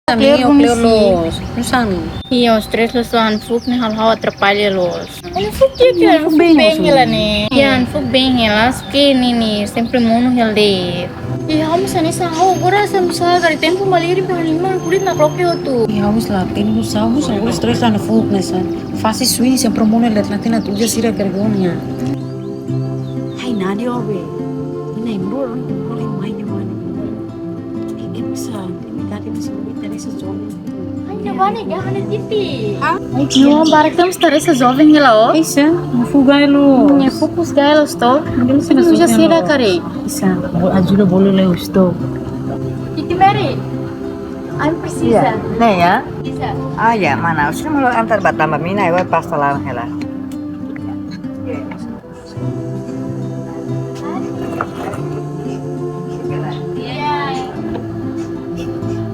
Também eu Clear los. Não são. Iya, os três los anfuk ni hal-hal atrapalha los. Anfuk dia que anfuk bem, bem moço. ela ni. Ya anfuk bem ela, que ni sempre mono hel de. Iya, kamu sana sahau, gora sama sahau dari tempo maliri pahalima kulit nak lokyo tu. E vamos lá, tem no salvo, são os três lá no fogo, nessa. Faz isso, sempre mona let natin na tuja sira vergonha. Hai nadi obe. Ina imro, oleh mai de mani. E bisa, dati bisa tadi sesuatu. Ai, na bani gahana tipi. Ha? Não, barak tam stare sa jovem ela, ó. Isa, fugai lo. Minha fokus gaelos to. Hindi sila Tuja sira kare. Isa, ajuda bolu le usto. Titi Mary. I'm precisa. Nih ya. Precisa. Ah ya, mana? Usah mau antar batama mina ya pasta lah hela.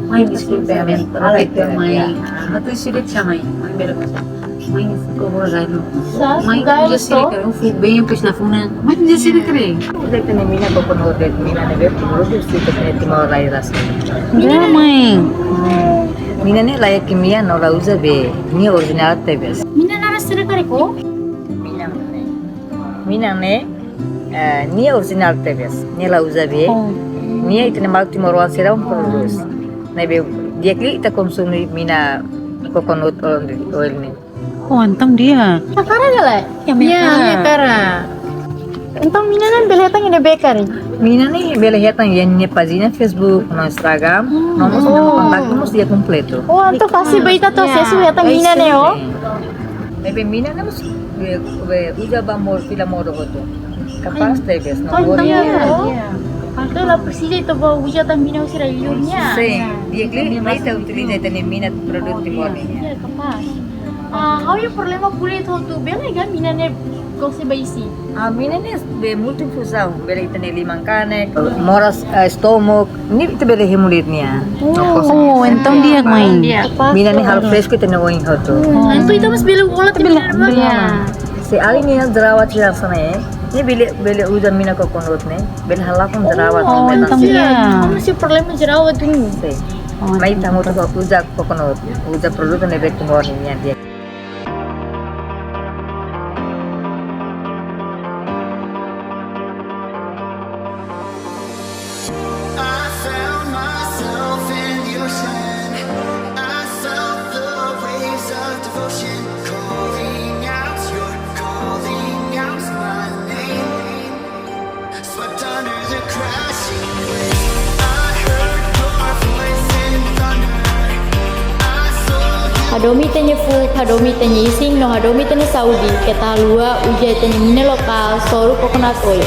Mãe, desculpe, mãe. Até sira chamai. Mãe, bela. Mãe, ficou borrado. Mãe, já sira kare, fui bem pes na funa. Mãe, já sira kare. Udah tani mina kokono udah mina nebe puro sih tani timau rai ras. Já, mãe. Mina nih layak kimia no la usa be. Ini original tebes. Mina nara sira kare ko? Mina nih ni original tebes. Ni la usa be. Ni itu nama timur wan sira produs. Nebe dia kli kita konsumsi mina coconut oil nih. Oh, antam dia. Takara gala? Ya, Minha cara. Então, mina nan belhetang ina bekari. Mina nih bela hetang ya ni pagina Facebook, no Instagram, nomos kontak nomos dia completo. Oh, anto fácil baita to sesu hetang mina ne oh. Maybe mina na mas uja ba more fila more hoto. Capaz tebes no Oh, worry. então, anto la precisa ito ba uja tang mina usira ilurnya. Sí, dia kli mai ta utiliza tani mina produk timor nih. Ya, kapaz. How yung problema kulit ho tu bela ga mina ne kose baisi. Mina nih be multifusão, bela tani limang kanek, moras stomach, ni itu bela hemulit niya. Oh, então dia, mãe. Mina nih hal fresco tani oing hoto. Anto ito mas bela wala mina ba? Si ali niya jerawat siya sana ini beli udah mina coconut nih, beli halakun jerawat Oh, nih então dia. Kamu si problema jerawat dun. Si, mai tamu tuh udah coconut, udah produk nih beli timor nih dia. I found myself in the ocean. I felt the waves of devotion calling out my name. Swept under the crashing waves. I heard your voice in thunder. I saw you. Hadomi tanya full, hadomi tanya ising, no hadomi tanya Saudi. Kita lua uja tanya mina lokal, soru coconut oil.